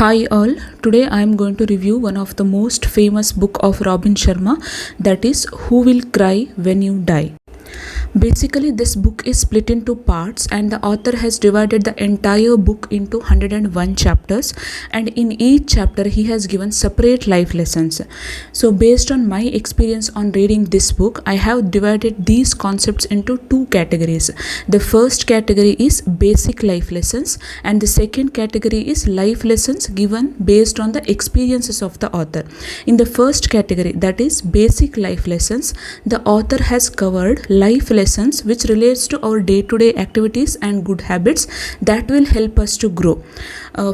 Hi all, today I am going to review one of the most famous book of Robin Sharma, that is Who Will Cry When You Die. Basically, this book is split into parts and the author has divided the entire book into 101 chapters, and in each chapter he has given separate life lessons. So based on my experience on reading this book, I have divided these concepts into two categories. The first category is basic life lessons and the second category is life lessons given based on the experiences of the author. In the first category, that is basic life lessons, the author has covered life lessons which relates to our day-to-day activities and good habits that will help us to grow.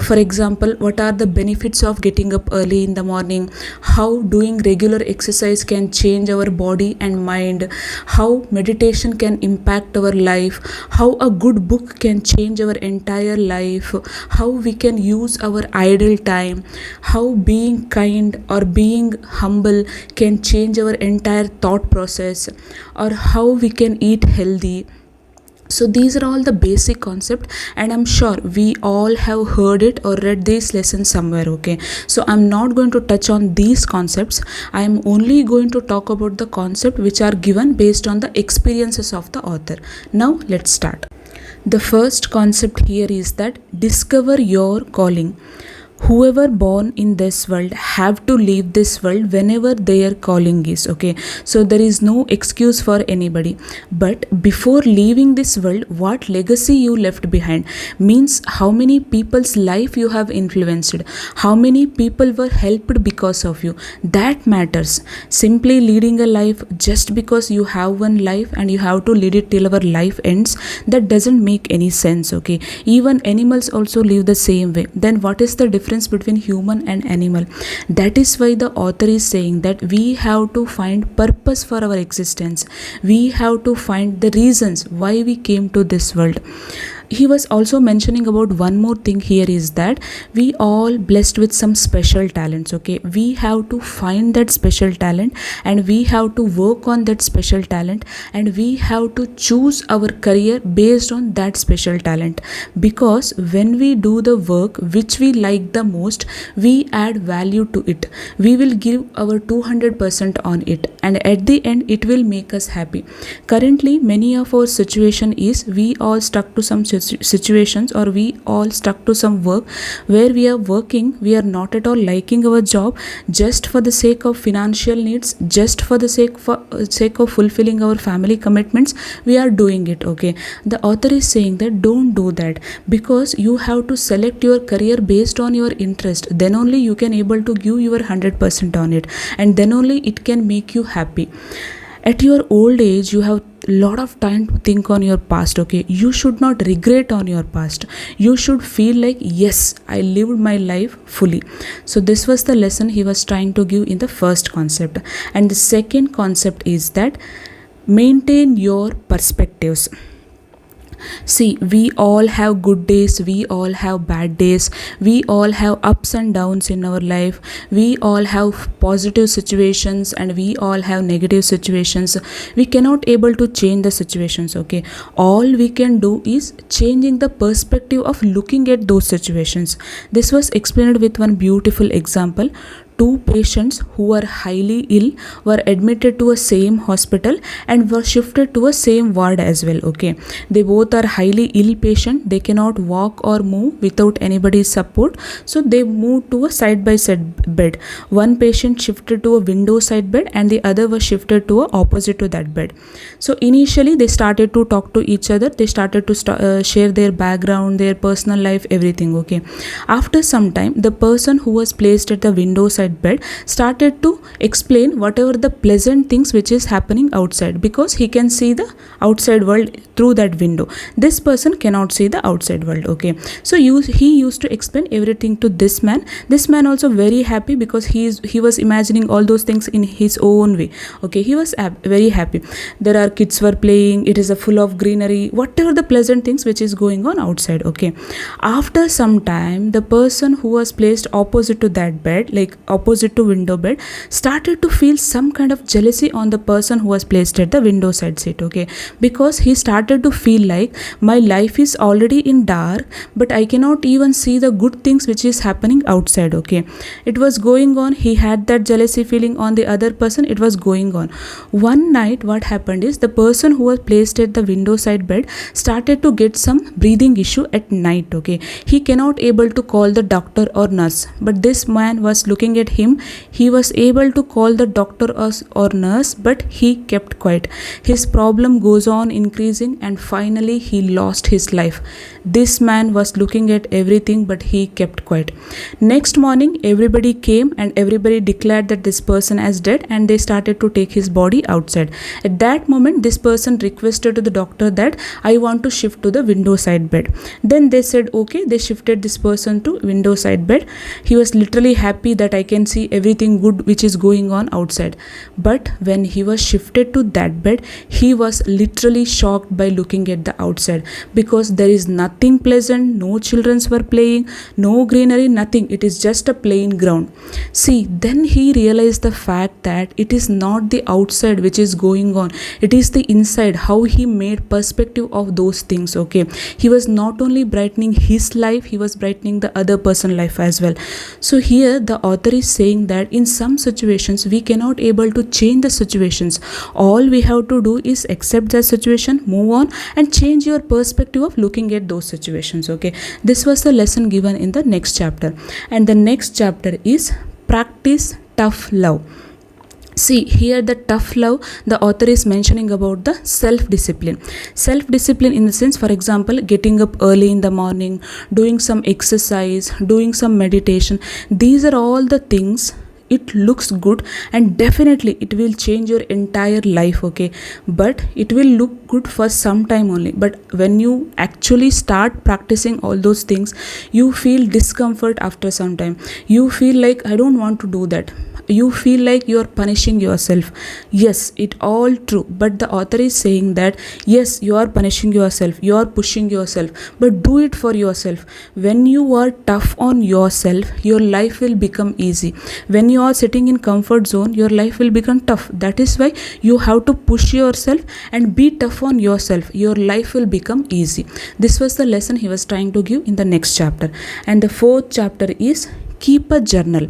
For example, what are the benefits of getting up early in the morning, how doing regular exercise can change our body and mind, how meditation can impact our life, how a good book can change our entire life, how we can use our idle time, how being kind or being humble can change our entire thought process, or how we can eat healthy. So these are all the basic concept, and I'm sure we all have heard it or read these lessons somewhere. Okay, so I'm not going to touch on these concepts. I am only going to talk about the concept which are given based on the experiences of the author. Now let's start. The first concept here is that discover your calling. Whoever born in this world have to leave this world whenever their calling is. Okay, so there is no excuse for anybody, but before leaving this world, what legacy you left behind means how many people's life you have influenced, how many people were helped because of you. That matters. Simply leading a life just because you have one life and you have to lead it till our life ends, that doesn't make any sense. Okay, even animals also live the same way. Then what is the difference between human and animal? That is why the author is saying that we have to find purpose for our existence. We have to find the reasons why we came to this world. He was also mentioning about one more thing here, is that we all blessed with some special talents. Okay, we have to find that special talent and we have to work on that special talent, and we have to choose our career based on that special talent, because when we do the work which we like the most, we add value to it, we will give our 200% on it, and at the end it will make us happy. Currently many of our situation is we all stuck to some situations, or we all stuck to some work where we are working, we are not at all liking our job, just for the sake of financial needs, just for the sake of fulfilling our family commitments, we are doing it. Okay, the author is saying that don't do that, because you have to select your career based on your interest, then only you can able to give your 100% on it, and then only it can make you happy. At your old age, you have lot of time to think on your past. Okay, you should not regret on your past, you should feel like, yes, I lived my life fully. So this was the lesson he was trying to give in the first concept. And the second concept is that maintain your perspectives. See, we all have good days, we all have bad days, we all have ups and downs in our life, we all have positive situations and we all have negative situations. We cannot able to change the situations. Okay, all we can do is changing the perspective of looking at those situations. This was explained with one beautiful example. Two patients who were highly ill were admitted to a same hospital and were shifted to a same ward as well. Okay, they both are highly ill patient, they cannot walk or move without anybody's support, so they moved to a side by side bed. One patient shifted to a window side bed and the other was shifted to a opposite to that bed. So initially they started to talk to each other, they started to share their background, their personal life, everything. Okay, after some time, the person who was placed at the window side bed started to explain whatever the pleasant things which is happening outside, because he can see the outside world through that window. This person cannot see the outside world. Okay, so he used to explain everything to this man. This man also very happy, because he was imagining all those things in his own way. Okay, he was very happy. There are kids were playing, it is a full of greenery, whatever the pleasant things which is going on outside. Okay, after some time, the person who was placed opposite to that bed, like opposite to window bed started to feel some kind of jealousy on the person who was placed at the window side seat, okay, because he started to feel like my life is already in dark, but I cannot even see the good things which is happening outside, okay. It was going on, he had that jealousy feeling on the other person, it was going on. One night what happened is the person who was placed at the window side bed started to get some breathing issue at night, okay. He cannot able to call the doctor or nurse, but this man was looking at him. He was able to call the doctor or nurse, but he kept quiet. His problem goes on increasing and finally he lost his life. This man was looking at everything, but he kept quiet. Next morning everybody came and everybody declared that this person is dead, and they started to take his body outside. At that moment this person requested to the doctor that I want to shift to the window side bed. Then they said okay, they shifted this person to window side bed. He was literally happy that I can see everything good which is going on outside. But when he was shifted to that bed, he was literally shocked by looking at the outside, because there is nothing pleasant, no children were playing, no greenery, nothing. It is just a plain ground. See, then he realized the fact that it is not the outside which is going on, it is the inside, how he made perspective of those things, okay. He was not only brightening his life, he was brightening the other person's life as well. So here the author is saying that in some situations we cannot able to change the situations. All we have to do is accept that situation, move on, and change your perspective of looking at those situations, okay. This was the lesson given in the next chapter, and the next chapter is practice tough love. See, here the tough love, the author is mentioning about the self-discipline. Self-discipline in the sense, for example, getting up early in the morning, doing some exercise, doing some meditation. These are all the things. It looks good and definitely it will change your entire life, okay, but it will look good for some time only. But when you actually start practicing all those things, you feel discomfort after some time. You feel like I don't want to do that. You feel like you are punishing yourself. Yes, it all true, but the author is saying that yes, you are punishing yourself, you are pushing yourself, but do it for yourself. When you are tough on yourself, your life will become easy. When you are sitting in comfort zone, your life will become tough. That is why you have to push yourself and be tough on yourself. Your life will become easy. This was the lesson he was trying to give in the next chapter. And the fourth chapter is keep a journal.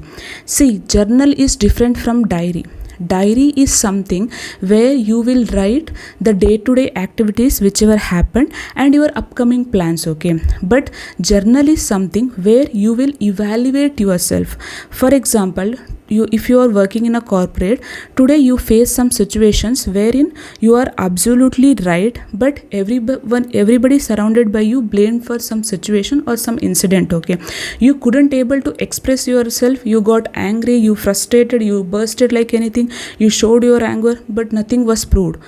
See, journal is different from diary. Diary is something where you will write the day-to-day activities whichever happened and your upcoming plans, okay. But journal is something where you will evaluate yourself. For example, if you are working in a corporate, today you face some situations wherein you are absolutely right, but everybody surrounded by you blamed for some situation or some incident, okay. You couldn't able to express yourself, you got angry, you frustrated, you bursted like anything, you showed your anger, but nothing was proved.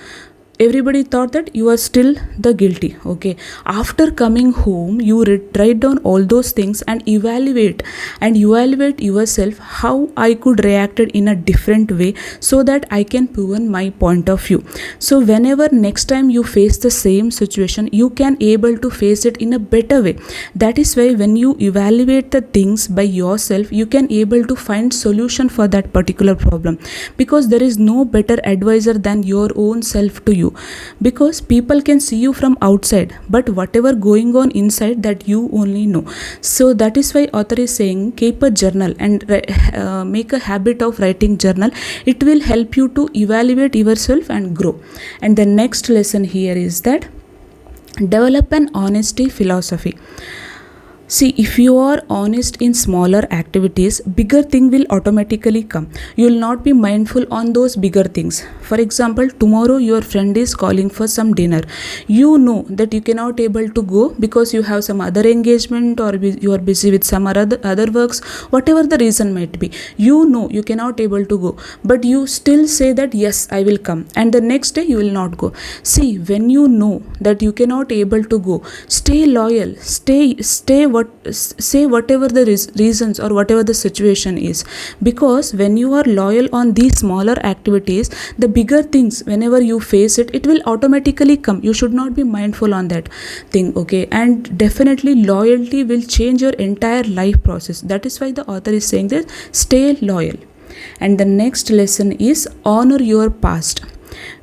Everybody thought that you are still the guilty, okay. After coming home, you write down all those things and evaluate yourself, how I could reacted in a different way so that I can prove my point of view. So whenever next time you face the same situation, you can able to face it in a better way. That is why when you evaluate the things by yourself, you can able to find solution for that particular problem, because there is no better advisor than your own self to you. Because people can see you from outside, but whatever going on inside, that you only know. So that is why author is saying keep a journal and make a habit of writing journal. It will help you to evaluate yourself and grow. And the next lesson here is that develop an honesty philosophy. See, if you are honest in smaller activities, bigger thing will automatically come. You will not be mindful on those bigger things. For example, tomorrow your friend is calling for some dinner. You know that you cannot able to go because you have some other engagement or you are busy with some other works, whatever the reason might be. You know you cannot able to go, but you still say that yes, I will come, and the next day you will not go. See, when you know that you cannot able to go, stay loyal, stay say whatever the reasons or whatever the situation is, because when you are loyal on these smaller activities, the bigger things, whenever you face it, it will automatically come. You should not be mindful on that thing, okay? And definitely loyalty will change your entire life process. That is why the author is saying that stay loyal. And the next lesson is honor your past.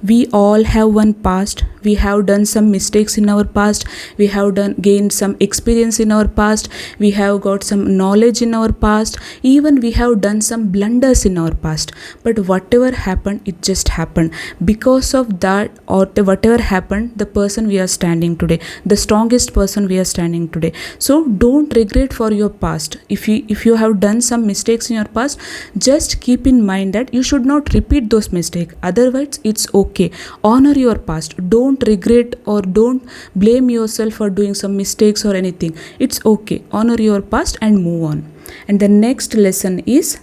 We all have one past. We have done some mistakes in our past. We have gained some experience in our past. We have got some knowledge in our past. Even we have done some blunders in our past. But whatever happened, it just happened. Because of that, or whatever happened, the person we are standing today, the strongest person we are standing today. So don't regret for your past. If you have done some mistakes in your past, just keep in mind that you should not repeat those mistakes. Otherwise, it's okay. Honor your past. Don't regret or don't blame yourself for doing some mistakes or anything. It's okay. Honor your past and move on. And the next lesson is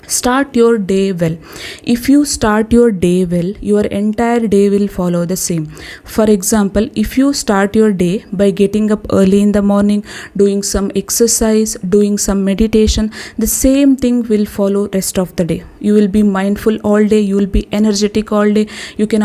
start your day well. If you start your day well, your entire day will follow the same. For example, if you start your day by getting up early in the morning, doing some exercise, doing some meditation, the same thing will follow rest of the day. You will be mindful all day, you will be energetic all day, you can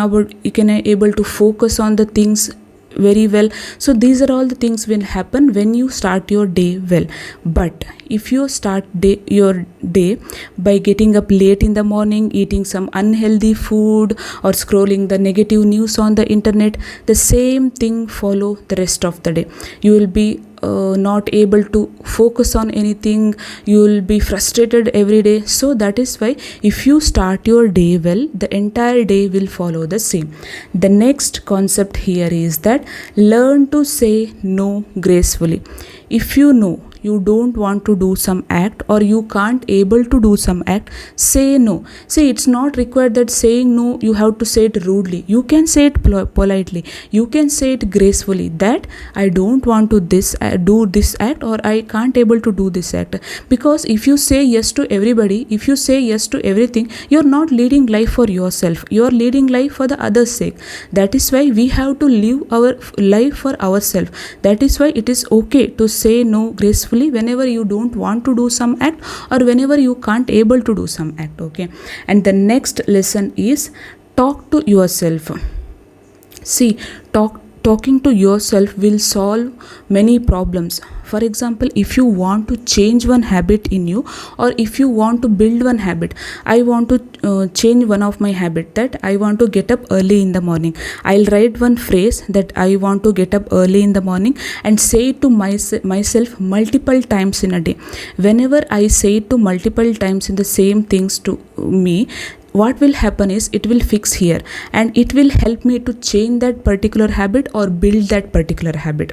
able to focus on the things very well. So these are all the things will happen when you start your day well. But if you start your day by getting up late in the morning, eating some unhealthy food, or scrolling the negative news on the internet, the same thing follow the rest of the day. You will be not able to focus on anything. You will be frustrated every day. So that is why if you start your day well, the entire day will follow the same. The next concept here is that learn to say no gracefully. If you know you don't want to do some act, or you can't able to do some act, say no. See, it's not required that saying no you have to say it rudely. You can say it politely, you can say it gracefully, that I don't want to do this act, or I can't able to do this act. Because if you say yes to everybody, if you say yes to everything, you're not leading life for yourself, you're leading life for the others' sake. That is why we have to live our life for ourselves. That is why it is okay to say no gracefully whenever you don't want to do some act, or whenever you can't able to do some act, okay? And the next lesson is talk to yourself. See, talking to yourself will solve many problems. For example, if you want to change one habit in you, or if you want to build one habit, I want to change one of my habit, that I want to get up early in the morning. I'll write one phrase that I want to get up early in the morning, and say it to myself multiple times in a day. Whenever I say it to multiple times in the same things to me, what will happen is it will fix here, and it will help me to change that particular habit or build that particular habit.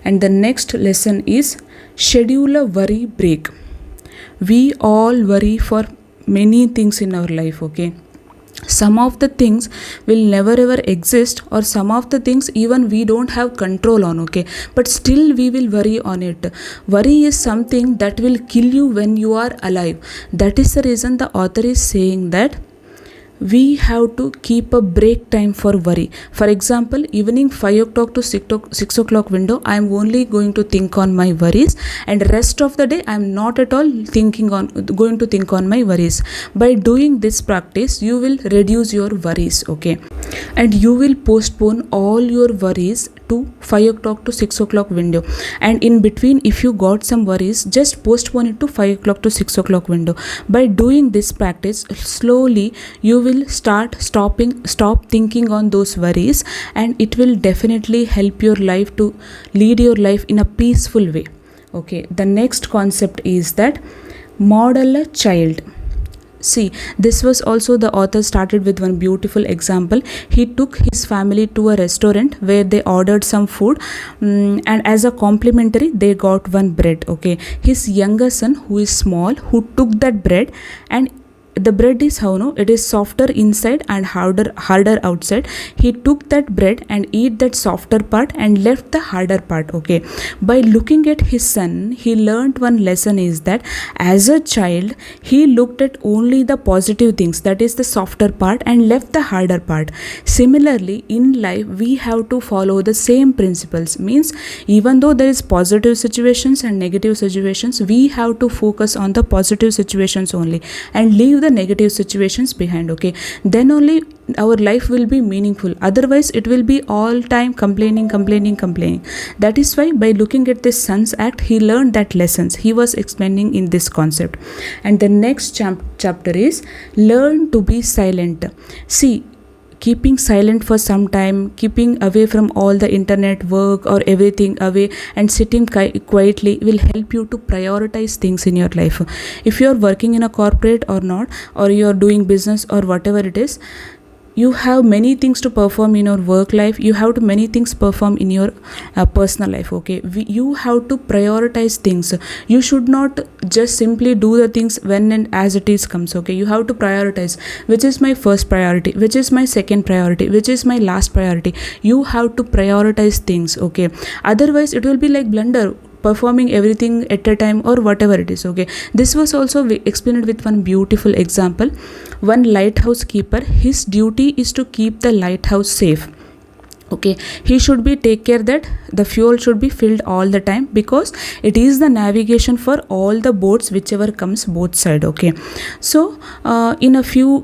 And the next lesson is schedule a worry break. We all worry for many things in our life, okay? Some of the things will never ever exist, or some of the things even we don't have control on, okay? But still we will worry on it. Worry is something that will kill you when you are alive. That is the reason the author is saying that we have to keep a break time for worry. For example, evening 5 o'clock to 6 o'clock window, I am only going to think on my worries, and rest of the day I am not at all going to think on my worries. By doing this practice, you will reduce your worries, okay? And you will postpone all your worries to 5 o'clock to 6 o'clock window. And in between, if you got some worries, just postpone it to 5 o'clock to 6 o'clock window. By doing this practice, slowly you will stop thinking on those worries, and it will definitely help your life to lead your life in a peaceful way, okay? The next concept is that model a child. See, this was also the author started with one beautiful example. He took his family to a restaurant where they ordered some food, and as a complimentary they got one bread, okay? His younger son, who is small, who took that bread, and the bread is how, no, it is softer inside and harder outside. He took that bread and eat that softer part and left the harder part. Okay, by looking at his son, he learned one lesson, is that as a child he looked at only the positive things, that is the softer part, and left the harder part. Similarly, in life we have to follow the same principles, means even though there is positive situations and negative situations, we have to focus on the positive situations only and leave the negative situations behind. Okay, then only our life will be meaningful, otherwise it will be all time complaining. That is why by looking at this son's act, he learned that lessons he was explaining in this concept. And the next chapter is learn to be silent. See, keeping silent for some time, keeping away from all the internet work or everything away, and sitting quietly will help you to prioritize things in your life. If you are working in a corporate or not, or you are doing business or whatever it is, you have many things to perform in your work life, you have to many things perform in your personal life. Okay, you have to prioritize things. You should not just simply do the things when and as it is comes. Okay, you have to prioritize, which is my first priority, which is my second priority, which is my last priority. You have to prioritize things. Okay, otherwise it will be like blunder, performing everything at a time or whatever it is. Okay, this was also explained with one beautiful example. One lighthouse keeper, his duty is to keep the lighthouse safe. Okay, he should be take care that the fuel should be filled all the time, because it is the navigation for all the boats whichever comes both side. Okay, so in a few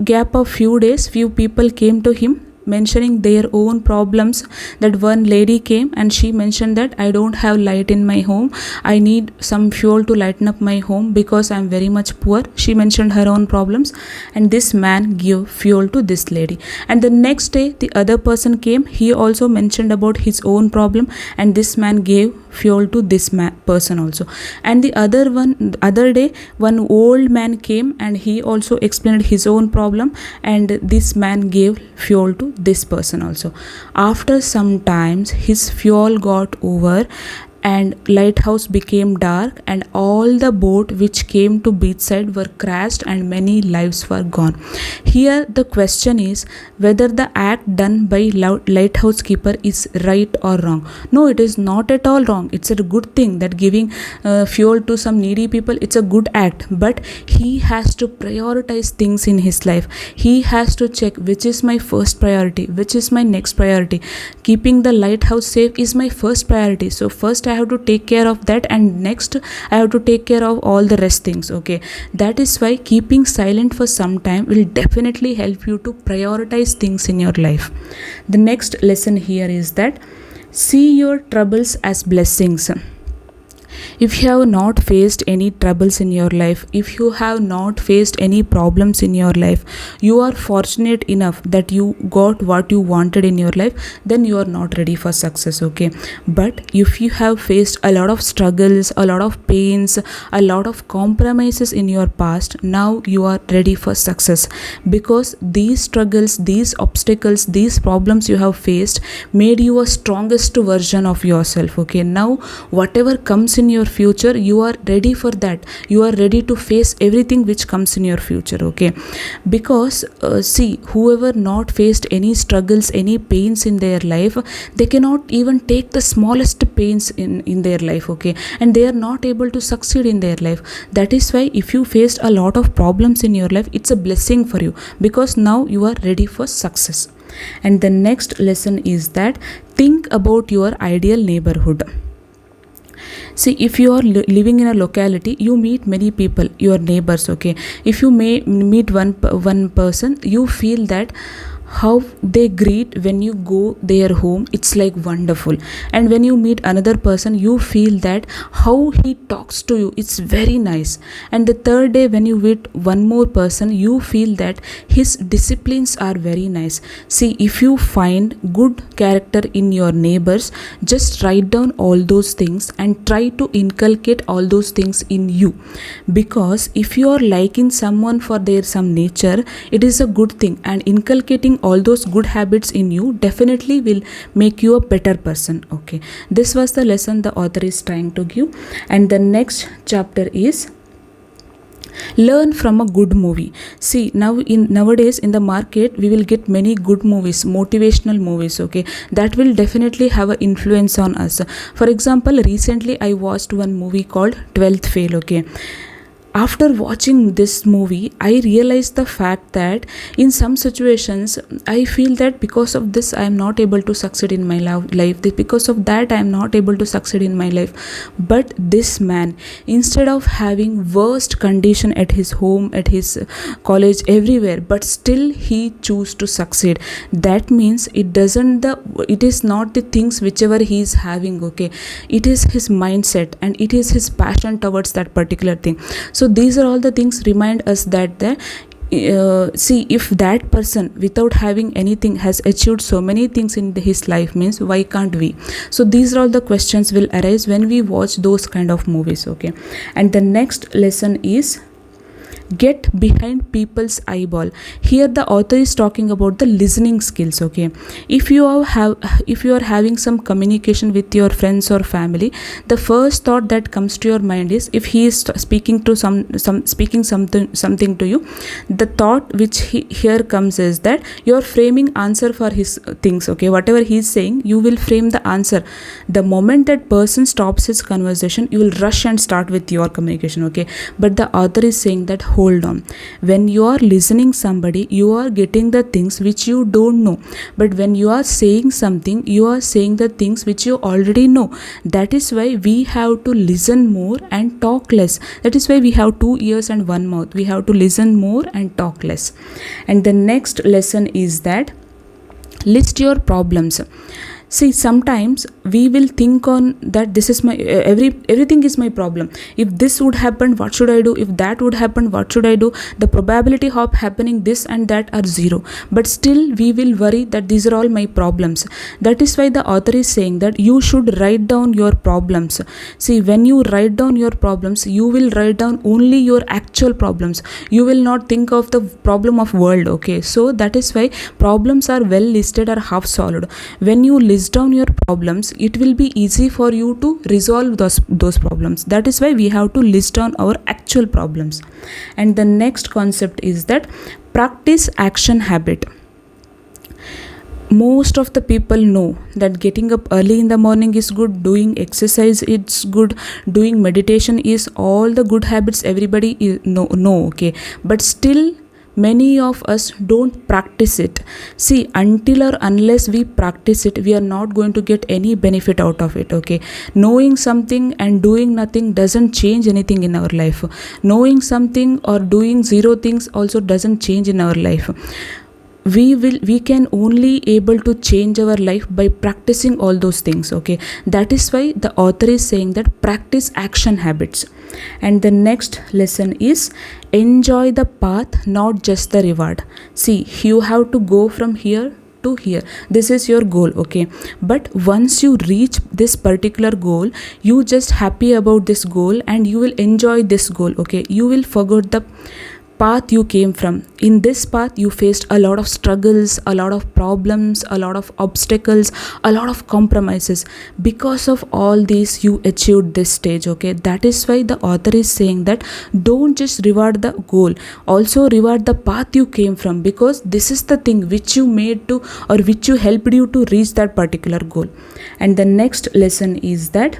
days, few people came to him mentioning their own problems. That one lady came and she mentioned that I don't have light in my home, I need some fuel to lighten up my home because I'm very much poor. She mentioned her own problems, and this man gave fuel to this lady. And the next day the other person came, he also mentioned about his own problem, and this man gave fuel to this person also. And the other day one old man came and he also explained his own problem, and this man gave fuel to this person also. After some times his fuel got over and lighthouse became dark, and all the boat which came to beachside were crashed and many lives were gone. Here the question is whether the act done by lighthouse keeper is right or wrong. No, it is not at all wrong. It's a good thing that giving fuel to some needy people, it's a good act, but he has to prioritize things in his life. He has to check which is my first priority, which is my next priority. Keeping the lighthouse safe is my first priority, so first I have to take care of that, and next I have to take care of all the rest things. Okay, that is why keeping silent for some time will definitely help you to prioritize things in your life. The next lesson here is that see your troubles as blessings. If you have not faced any troubles in your life, if you have not faced any problems in your life, you are fortunate enough that you got what you wanted in your life, then you are not ready for success. Okay, but if you have faced a lot of struggles, a lot of pains, a lot of compromises in your past, now you are ready for success, because these struggles, these obstacles, these problems you have faced made you a strongest version of yourself. Okay, now whatever comes in your future, you are ready for that. You are ready to face everything which comes in your future. Okay, because see, whoever not faced any struggles, any pains in their life, they cannot even take the smallest pains in their life. Okay, and they are not able to succeed in their life. That is why if you faced a lot of problems in your life, it's a blessing for you, because now you are ready for success. And the next lesson is that think about your ideal neighborhood. See, if you are living in a locality, you meet many people, your neighbors. Okay, if you may meet one person, you feel that how they greet when you go their home, it's like wonderful. And when you meet another person, you feel that how he talks to you, it's very nice. And the third day when you meet one more person, you feel that his disciplines are very nice. See, if you find good character in your neighbors, just write down all those things and try to inculcate all those things in you, because if you are liking someone for their some nature, it is a good thing, and inculcating all those good habits in you definitely will make you a better person. Okay, this was the lesson the author is trying to give. And the next chapter is Learn from a good movie. See, now in nowadays in the market we will get many good movies, motivational movies, okay, that will definitely have an influence on us. For example, recently I watched one movie called 12th Fail, okay. After watching this movie, I realized the fact that in some situations I feel that because of this I am not able to succeed in my life, because of that I am not able to succeed in my life. But this man, instead of having worst condition at his home, at his college, everywhere, but still he choose to succeed. That means it is not the things whichever he is having, okay, it is his mindset and it is his passion towards that particular thing. So these are all the things remind us that see, if that person without having anything has achieved so many things in his life, means why can't we? So these are all the questions will arise when we watch those kind of movies, okay. And the next lesson is get behind people's eyeball. Here the author is talking about the listening skills, okay. If you are having some communication with your friends or family, the first thought that comes to your mind is, if he is speaking to speaking something to you, the thought which here comes is that you are framing answer for his things, okay. Whatever he is saying, you will frame the answer. The moment that person stops his conversation, you will rush and start with your communication, okay. But the author is saying that hold on, when you are listening somebody, you are getting the things which you don't know, but when you are saying something, you are saying the things which you already know. That is why we have to listen more and talk less. That is why we have 2 ears and 1 mouth. We have to listen more and talk less. And the next lesson is that list your problems. See, sometimes we will think on that this is my everything is my problem. If this would happen, what should I do? If that would happen, what should I do? The probability of happening this and that are 0. But still we will worry that these are all my problems. That is why the author is saying that you should write down your problems. See, when you write down your problems, you will write down only your actual problems. You will not think of the problem of world, okay. So that is why problems are well listed or half solved. When you list down your problems, it will be easy for you to resolve those problems. That is why we have to list down our actual problems. And the next concept is that practice action habit. Most of the people know that getting up early in the morning is good, doing exercise it's good, doing meditation is all the good habits everybody know, okay. But still many of us don't practice it. See, until or unless we practice it, we are not going to get any benefit out of it, okay. Knowing something and doing nothing doesn't change anything in our life. Knowing something or doing 0 things also doesn't change in our life. We can only able to change our life by practicing all those things, okay. That is why the author is saying that practice action habits. And the next lesson is enjoy the path, not just the reward. See, you have to go from here to here. This is your goal, okay. But once you reach this particular goal, you just happy about this goal and you will enjoy this goal, okay. You will forget the path you came from. In this path you faced a lot of struggles, a lot of problems, a lot of obstacles, a lot of compromises. Because of all these you achieved this stage, okay. That is why the author is saying that don't just reward the goal, also reward the path you came from, because this is the thing which you made to, or which you helped you to reach that particular goal. And the next lesson is that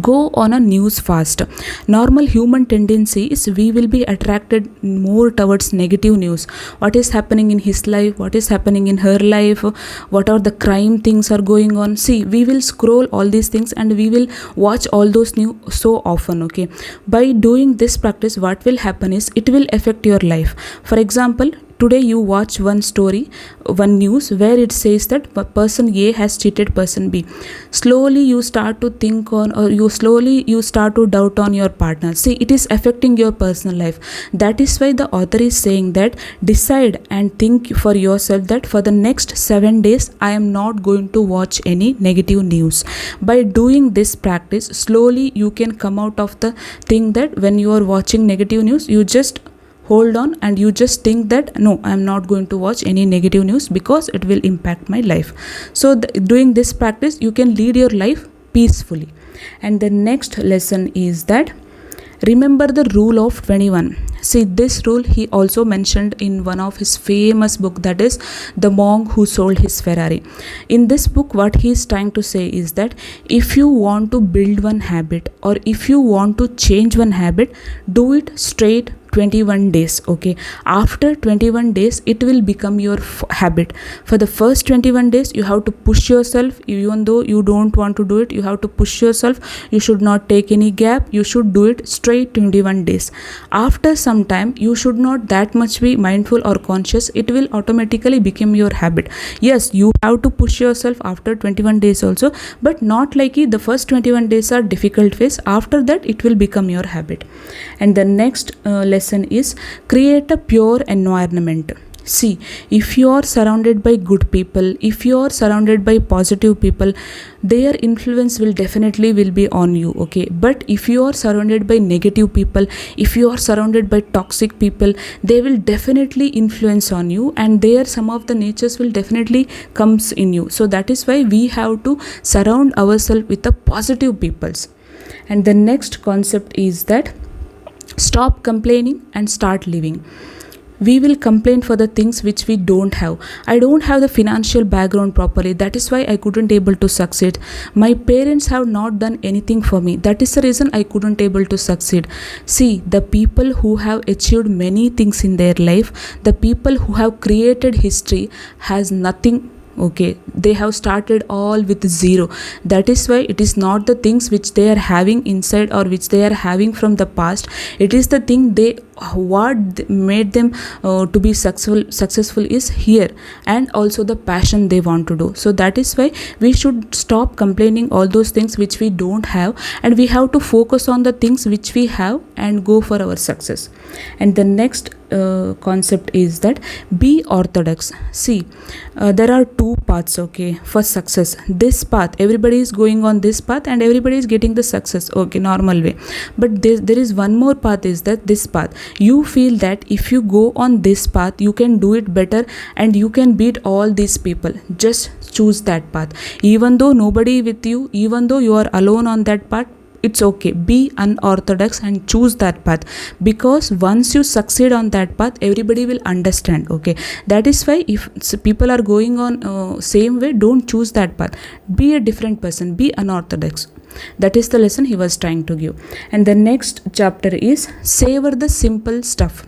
go on a news fast. Normal human tendency is we will be attracted more towards negative news. What is happening in his life, what is happening in her life, what are the crime things are going on. See, we will scroll all these things and we will watch all those news so often, okay. By doing this practice, what will happen is it will affect your life. For example, today you watch one story, one news where it says that person A has cheated person B. Slowly you start to think on, or you start to doubt on your partner. See, it is affecting your personal life. That is why the author is saying that decide and think for yourself that for the next 7 days I am not going to watch any negative news. By doing this practice, slowly you can come out of the thing that when you are watching negative news, you just hold on and you just think that no, I am not going to watch any negative news because it will impact my life. So doing this practice, you can lead your life peacefully. And the next lesson is that Remember the rule of 21. See, this rule he also mentioned in one of his famous book, that is The Monk Who Sold His Ferrari. In this book, what he is trying to say is that if you want to build one habit, or if you want to change one habit, do it straight 21 days. Okay, after 21 days it will become your habit. For the first 21 days you have to push yourself, even though you don't want to do it, you have to push yourself. You should not take any gap, you should do it straight 21 days. After some time you should not that much be mindful or conscious, it will automatically become your habit. Yes, you have to push yourself after 21 days also, but not like the first 21 days are difficult phase. After that it will become your habit. And the next lesson is create a pure environment. See, if you are surrounded by good people, if you are surrounded by positive people, their influence will definitely will be on you. Okay, but if you are surrounded by negative people, if you are surrounded by toxic people, they will definitely influence on you, and there some of the natures will definitely comes in you. So that is why we have to surround ourselves with the positive peoples. And the next concept is that stop complaining and start living. We will complain for the things which we don't have. I don't have the financial background properly, that is why I couldn't able to succeed. My parents have not done anything for me, that is the reason I couldn't able to succeed. See, the people who have achieved many things in their life, the people who have created history has nothing. Okay, they have started all with zero. That is why it is not the things which they are having inside or which they are having from the past, it is the thing they what made them to be successful is here, and also the passion they want to do. So that is why we should stop complaining all those things which we don't have, and we have to focus on the things which we have and go for our success. And the next concept is that be orthodox. See, there are two paths, okay, for success. This path, everybody is going on this path and everybody is getting the success, okay, normal way. But there is one more path, is that this path, you feel that if you go on this path you can do it better and you can beat all these people. Just choose that path, even though nobody with you, even though you are alone on that path, it's okay. Be unorthodox and choose that path, because once you succeed on that path everybody will understand. Okay, that is why if people are going on same way, don't choose that path. Be a different person, be unorthodox. That is the lesson he was trying to give. And the next chapter is savor the simple stuff.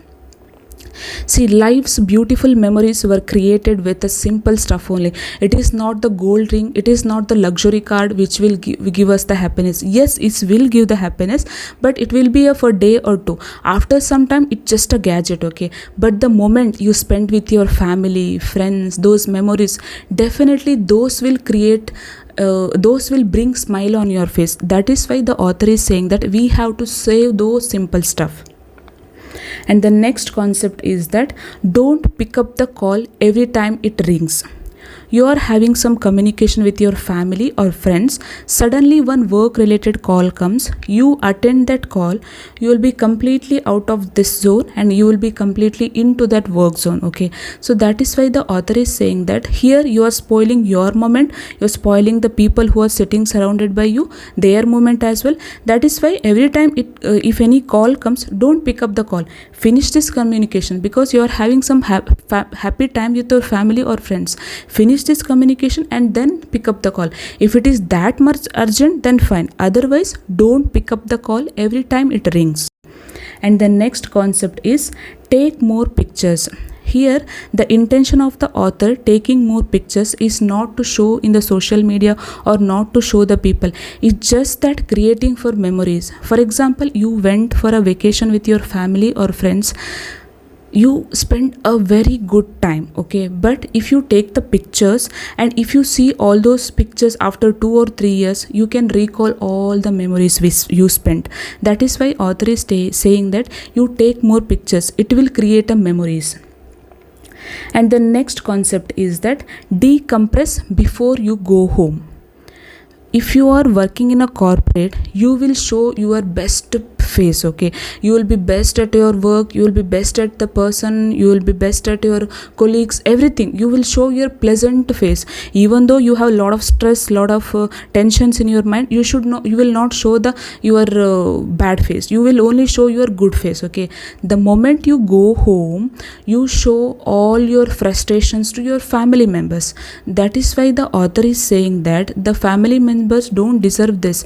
See, life's beautiful memories were created with the simple stuff only. It is not the gold ring, it is not the luxury card which will give us the happiness. Yes, it will give the happiness, but it will be for day or two. After some time, it's just a gadget, okay? But the moment you spend with your family, friends, those memories, definitely those will create those will bring smile on your face. That is why the author is saying that we have to save those simple stuff. And the next concept is that don't pick up the call every time it rings. You are having some communication with your family or friends, suddenly one work related call comes, you attend that call, you will be completely out of this zone and you will be completely into that work zone. Okay, so that is why the author is saying that here you are spoiling your moment, you are spoiling the people who are sitting surrounded by you, their moment as well. That is why every time if any call comes, don't pick up the call, finish this communication, because you are having some happy time with your family or friends. Finish this communication and then pick up the call. If it is that much urgent, then fine, otherwise don't pick up the call every time it rings. And the next concept is take more pictures. Here the intention of the author taking more pictures is not to show in the social media or not to show the people, it's just that creating for memories. For example, you went for a vacation with your family or friends, you spend a very good time, okay? But if you take the pictures and if you see all those pictures after 2 or 3 years, you can recall all the memories you spent. That is why author is saying that you take more pictures, it will create a memories. And the next concept is that decompress before you go home. If you are working in a corporate, you will show your best face. Okay, you will be best at your work, you will be best at the person, you will be best at your colleagues, everything. You will show your pleasant face. Even though you have a lot of stress, lot of tensions in your mind, you will not show the your bad face. You will only show your good face. Okay, the moment you go home, you show all your frustrations to your family members. That is why the author is saying that the family members don't deserve this.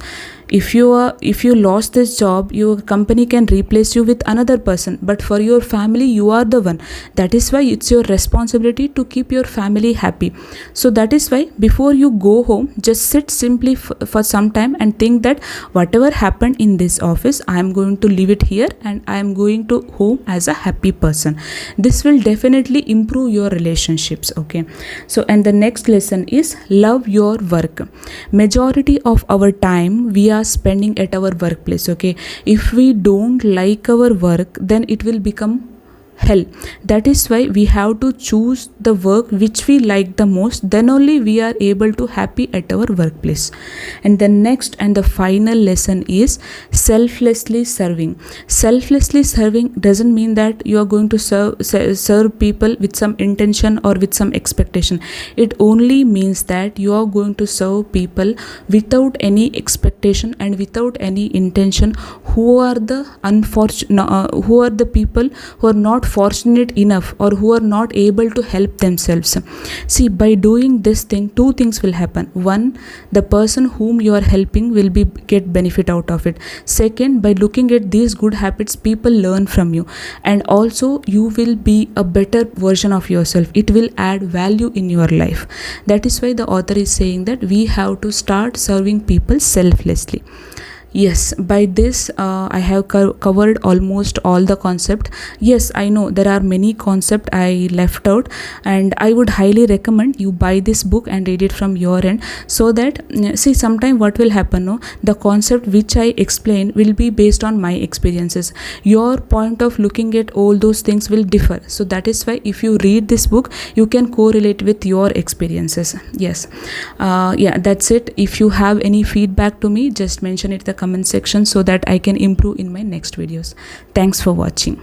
If you lost this job, your company can replace you with another person, but for your family, you are the one. That is why it's your responsibility to keep your family happy. So that is why before you go home, just sit simply for some time and think that whatever happened in this office, I am going to leave it here and I am going to home as a happy person. This will definitely improve your relationships. Okay, so and the next lesson is love your work. Majority of our time we are spending at our workplace. Okay, if we don't like our work, then it will become hell. That is why we have to choose the work which we like the most, then only we are able to happy at our workplace. And the next and the final lesson is selflessly serving. Selflessly serving doesn't mean that you are going to serve people with some intention or with some expectation. It only means that you are going to serve people without any expectation and without any intention, who are the who are the people who are not fortunate enough or who are not able to help themselves. See, by doing this thing, two things will happen. One, the person whom you are helping will get benefit out of it. Second, by looking at these good habits, people learn from you, and also you will be a better version of yourself. It will add value in your life. That is why the author is saying that we have to start serving people selflessly. Yes, by this I have covered almost all the concept. Yes, I know there are many concepts I left out, and I would highly recommend you buy this book and read it from your end, so that see, sometime what will happen, no, the concept which I explain will be based on my experiences. Your point of looking at all those things will differ. So that is why if you read this book, you can correlate with your experiences. Yes, yeah, that's it. If you have any feedback to me, just mention it in the comment section so that I can improve in my next videos. Thanks for watching.